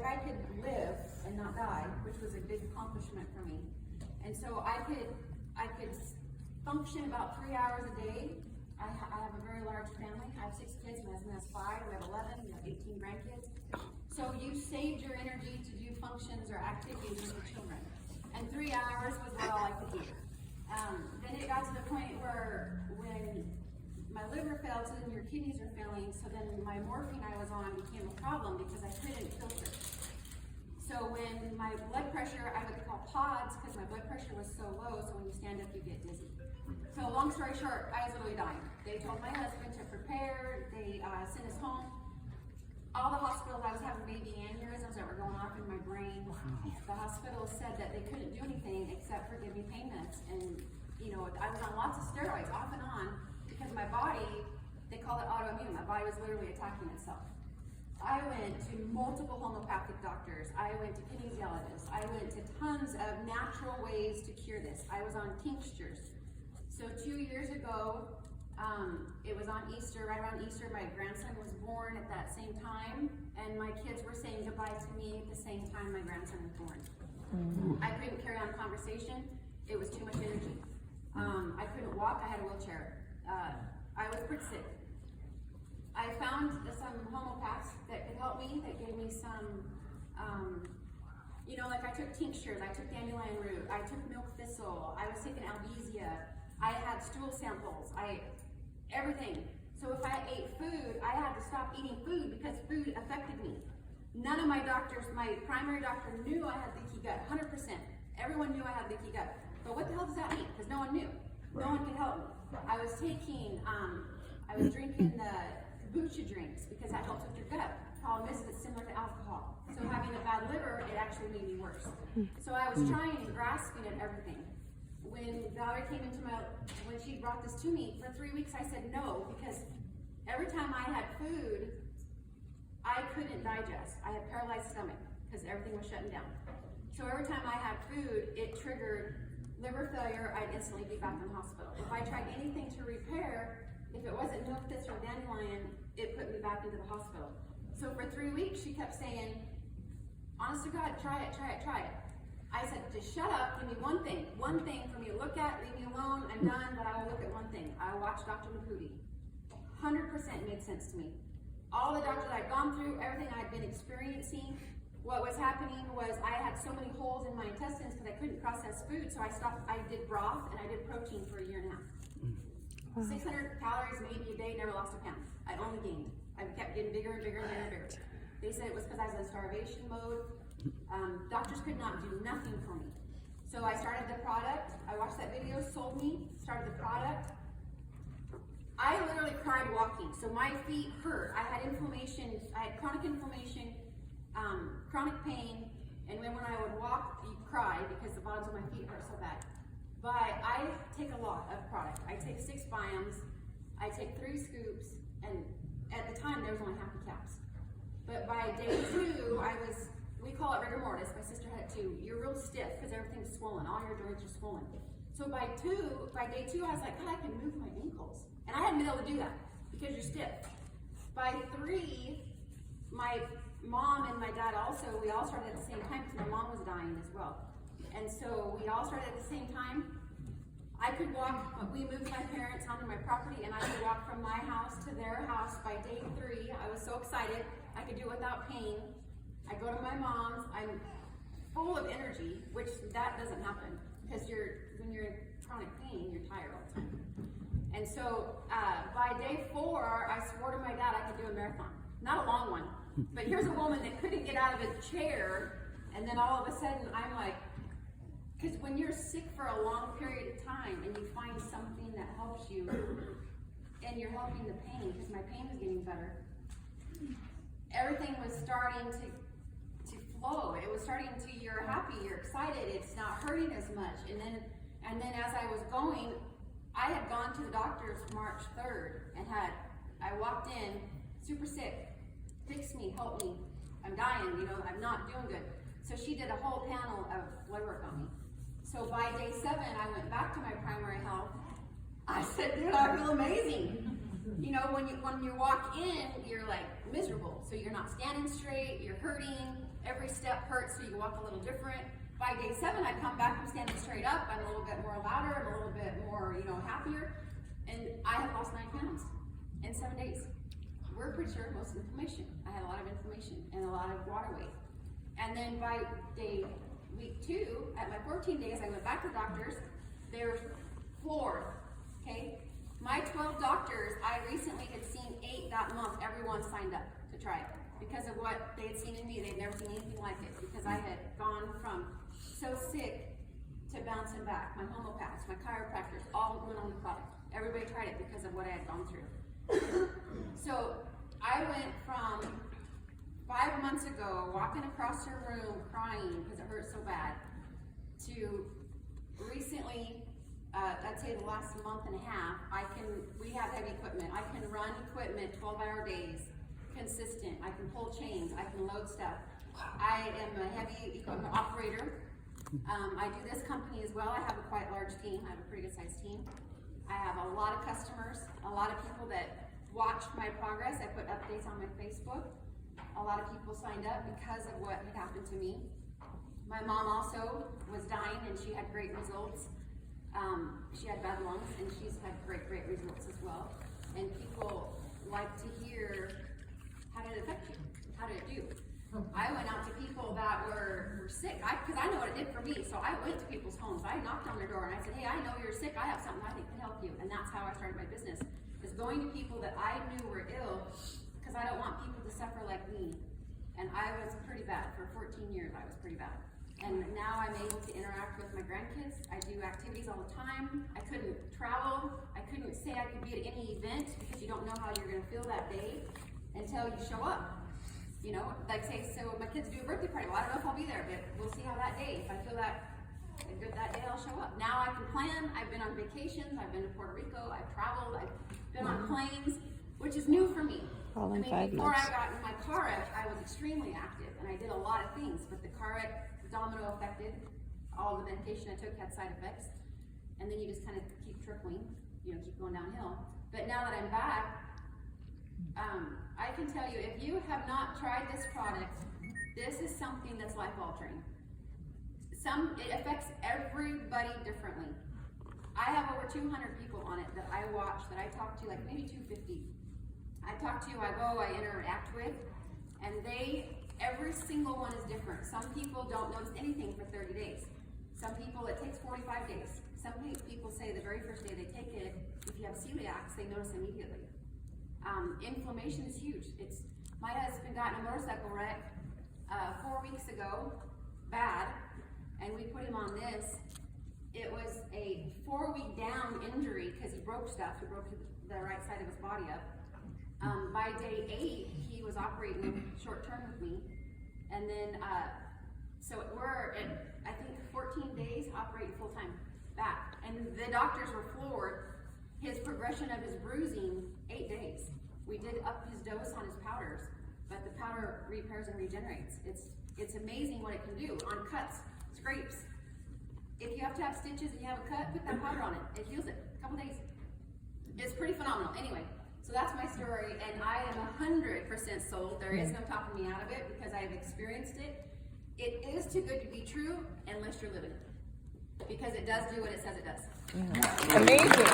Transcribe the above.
I could live and not die, which was a big accomplishment for me. And so I could function about 3 hours a day. I have a very large family. I have 6 kids, my husband has 5, we have 11, we have 18 grandkids. So you saved your energy to do functions or activities with your children. And 3 hours was what all I could do. Then it got to the point where when my liver failed, so then your kidneys are failing, so then my morphine I was on became a problem because I couldn't filter. So when my blood pressure, I would call pods because my blood pressure was so low, so when you stand up you get dizzy. So long story short, I was literally dying. They told my husband to prepare, they sent us home. All the hospitals, I was having baby aneurysms that were going off in my brain. The hospitals said that they couldn't do anything except for give me pain meds. And, you know, I was on lots of steroids off and on because my body, they call it autoimmune. My body was literally attacking itself. I went to multiple homeopathic doctors. I went to kinesiologists. I went to tons of natural ways to cure this. I was on tinctures. So 2 years ago, it was on Easter, right around Easter, my grandson was born at that same time, and my kids were saying goodbye to me at the same time my grandson was born. I couldn't carry on conversation. It was too much energy. I couldn't walk. I had a wheelchair. I was pretty sick. I found some homeopaths that could help me, that gave me some, you know, like I took tinctures, I took dandelion root, I took milk thistle, I was taking albizia, I had stool samples, everything. So if I ate food, I had to stop eating food because food affected me. None of my doctors, my primary doctor knew I had leaky gut, 100%. Everyone knew I had leaky gut. But what the hell does that mean? Because no one knew. No one could help me. I was taking, I was drinking the kombucha drinks because that helps with your gut. Problem is, it's similar to alcohol. So having a bad liver, it actually made me worse. So I was trying and grasping at everything. When Valerie came into when she brought this to me, for 3 weeks I said no, because every time I had food, I couldn't digest. I had paralyzed stomach because everything was shutting down. So every time I had food, it triggered liver failure. I'd instantly be back in the hospital. If I tried anything to repair, if it wasn't milk thistle or dandelion, it put me back into the hospital. So for 3 weeks, she kept saying, honest to God, try it, try it, try it. I said, just shut up, give me one thing for me to look at, leave me alone, I'm done, but I will look at one thing. I will watch Dr. Maputi. 100% made sense to me. All the doctors I'd gone through, everything I'd been experiencing, what was happening was I had so many holes in my intestines because I couldn't process food, so I did broth and I did protein for a year and a half. 600 calories maybe a day, never lost a pound. I only gained. I kept getting bigger and bigger and bigger and bigger. They said it was because I was in starvation mode. Doctors could not do nothing for me. So I started the product. I watched that video, sold me, started the product. I literally cried walking. So my feet hurt. I had inflammation. I had chronic inflammation, chronic pain, and when I would walk, you cry because the bottoms of my feet hurt so bad. But I take a lot of product. I take 6 biomes, I take 3 scoops, and at the time there was only half the caps. But by day 2, we call it rigor mortis, my sister had it too. You're real stiff because everything's swollen, all your joints are swollen. So by day 2, I was like, God, I can move my ankles. And I hadn't been able to do that because you're stiff. By 3, my mom and my dad also, we all started at the same time because my mom was dying as well. And so we all started at the same time. I could walk, we moved my parents onto my property and I could walk from my house to their house by day 3. I was so excited. I could do it without pain. I go to my mom's, I'm full of energy, which that doesn't happen because when you're in chronic pain, you're tired all the time. And so by day 4, I swore to my dad I could do a marathon. Not a long one, but here's a woman that couldn't get out of a chair, and then all of a sudden I'm like, because when you're sick for a long period of time and you find something that helps you and you're helping the pain, because my pain was getting better, everything was starting to flow. It was starting to, you're happy, you're excited, it's not hurting as much. And then as I was going, I had gone to the doctor's March 3rd and I walked in super sick, fix me, help me, I'm dying, I'm not doing good. So she did a whole panel of blood work on me. So by day 7, I went back to my primary health. I said, dude, I feel amazing. When you walk in, you're like miserable. So you're not standing straight, you're hurting, Every step hurts, so you walk a little different. By day 7, I come back, I'm standing straight up, I'm a little bit more louder, I'm a little bit more, happier, and I have lost 9 pounds in 7 days. We're pretty sure most inflammation. I had a lot of inflammation and a lot of water weight. And then by week 2, at my 14 days, I went back to doctors. They were floored, okay? My 12 doctors, I recently had seen 8 that month, everyone signed up to try it. Because of what they had seen in me, they'd never seen anything like it. Because I had gone from so sick to bouncing back. My homeopaths, my chiropractors, all went on the product. Everybody tried it because of what I had gone through. So I went from 5 months ago, walking across her room crying because it hurt so bad, to recently, I'd say the last month and a half, we have heavy equipment. I can run equipment 12-hour days, consistent. I can pull chains, I can load stuff. I am a heavy equipment operator. I do this company as well. I have a quite large team. I have a pretty good sized team. I have a lot of customers, a lot of people that watch my progress. I put updates on my Facebook. A lot of people signed up because of what had happened to me. My mom also was dying and she had great results. She had bad lungs and she's had great results as well. And people like to hear, how did it affect you? How did it do? I went out to people that were sick, because I know what it did for me, so I went to people's homes. I knocked on their door and I said, hey, I know you're sick, I have something I think can help you. And that's how I started my business, is going to people that I knew were ill, because I don't want people to suffer like me. And I was pretty bad. For 14 years, I was pretty bad. And now I'm able to interact with my grandkids. I do activities all the time. I couldn't travel. I couldn't say I could be at any event, because you don't know how you're gonna feel that day until you show up. Like say, so my kids do a birthday party. Well, I don't know if I'll be there, but we'll see how that day. If I feel good that day, I'll show up. Now I can plan. I've been on vacations. I've been to Puerto Rico. I've traveled. I've been on planes, which is new for me. All in 5 before months. I got in my car wreck, I was extremely active, and I did a lot of things. But the car wreck domino affected. All the medication I took had side effects, and then you just kind of keep trickling. Keep going downhill. But now that I'm back, I can tell you, if you have not tried this product, this is something that's life-altering. It affects everybody differently. I have over 200 people on it that I watch, that I talk to, like maybe 250. I talk to, I interact with, and every single one is different. Some people don't notice anything for 30 days. Some people, it takes 45 days. Some people say the very first day they take it, if you have celiac, they notice immediately. Inflammation is huge. My husband got in a motorcycle wreck 4 weeks ago, bad, and we put him on this. It was a 4-week down injury because he broke stuff. He broke the right side of his body up. By day 8, he was operating short term with me, and then so we're at, I think, 14 days operating full time back, and the doctors were floored. His progression of his bruising, 8 days. We did up his dose on his powders, but the powder repairs and regenerates. It's amazing what it can do on cuts, scrapes. If you have to have stitches and you have a cut, put that powder on it. It heals it. A couple days. It's pretty phenomenal. Anyway, so that's my story, and I am 100% sold. There is no talking me out of it because I've experienced it. It is too good to be true unless you're living it, because it does do what it says it does. Amazing.